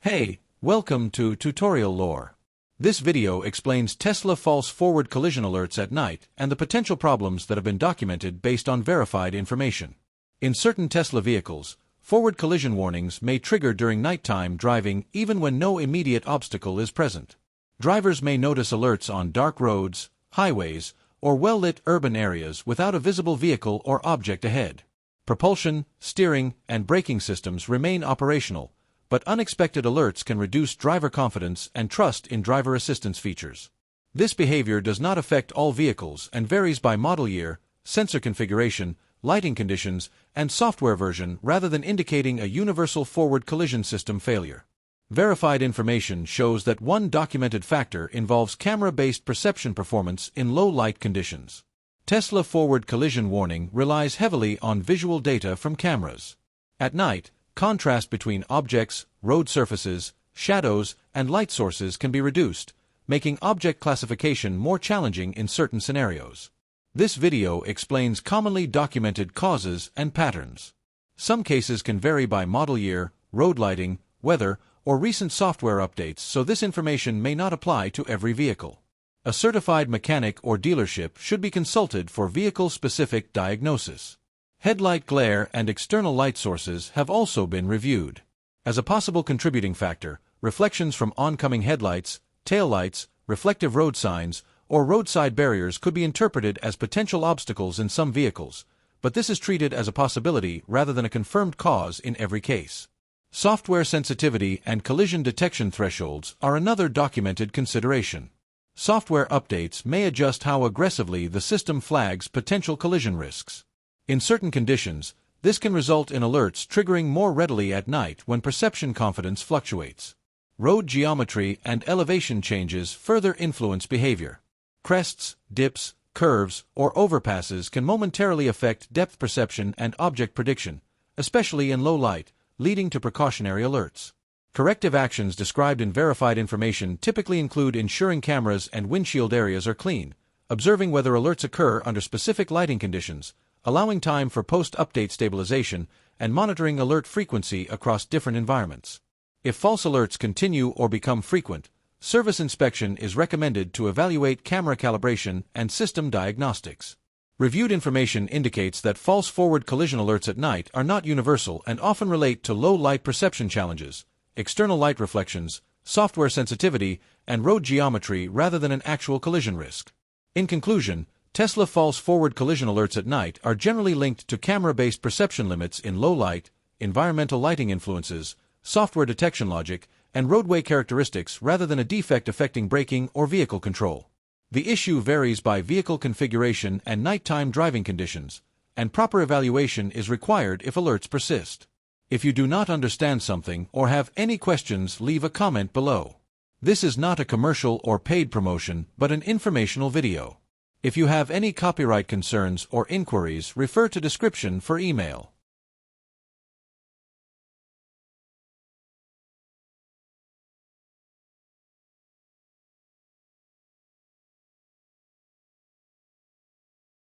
Hey, welcome to Tutorial Lore. This video explains Tesla false forward collision alerts at night and the potential problems that have been documented based on verified information. In certain Tesla vehicles, forward collision warnings may trigger during nighttime driving even when no immediate obstacle is present. Drivers may notice alerts on dark roads, highways, or well-lit urban areas without a visible vehicle or object ahead. Propulsion, steering, and braking systems remain operational, but unexpected alerts can reduce driver confidence and trust in driver assistance features. This behavior does not affect all vehicles and varies by model year, sensor configuration, lighting conditions, and software version rather than indicating a universal forward collision system failure. Verified information shows that one documented factor involves camera-based perception performance in low light conditions. Tesla forward collision warning relies heavily on visual data from cameras. At night, contrast between objects, road surfaces, shadows, and light sources can be reduced, making object classification more challenging in certain scenarios. This video explains commonly documented causes and patterns. Some cases can vary by model year, road lighting, weather, or recent software updates, so this information may not apply to every vehicle. A certified mechanic or dealership should be consulted for vehicle-specific diagnosis. Headlight glare and external light sources have also been reviewed. As a possible contributing factor, reflections from oncoming headlights, taillights, reflective road signs, or roadside barriers could be interpreted as potential obstacles in some vehicles, but this is treated as a possibility rather than a confirmed cause in every case. Software sensitivity and collision detection thresholds are another documented consideration. Software updates may adjust how aggressively the system flags potential collision risks. In certain conditions, this can result in alerts triggering more readily at night when perception confidence fluctuates. Road geometry and elevation changes further influence behavior. Crests, dips, curves, or overpasses can momentarily affect depth perception and object prediction, especially in low light, leading to precautionary alerts. Corrective actions described in verified information typically include ensuring cameras and windshield areas are clean, observing whether alerts occur under specific lighting conditions, allowing time for post-update stabilization, and monitoring alert frequency across different environments. If false alerts continue or become frequent, service inspection is recommended to evaluate camera calibration and system diagnostics. Reviewed information indicates that false forward collision alerts at night are not universal and often relate to low light perception challenges, external light reflections, software sensitivity, and road geometry rather than an actual collision risk. In conclusion, Tesla false forward collision alerts at night are generally linked to camera-based perception limits in low light, environmental lighting influences, software detection logic, and roadway characteristics rather than a defect affecting braking or vehicle control. The issue varies by vehicle configuration and nighttime driving conditions, and proper evaluation is required if alerts persist. If you do not understand something or have any questions, leave a comment below. This is not a commercial or paid promotion, but an informational video. If you have any copyright concerns or inquiries, refer to description for email.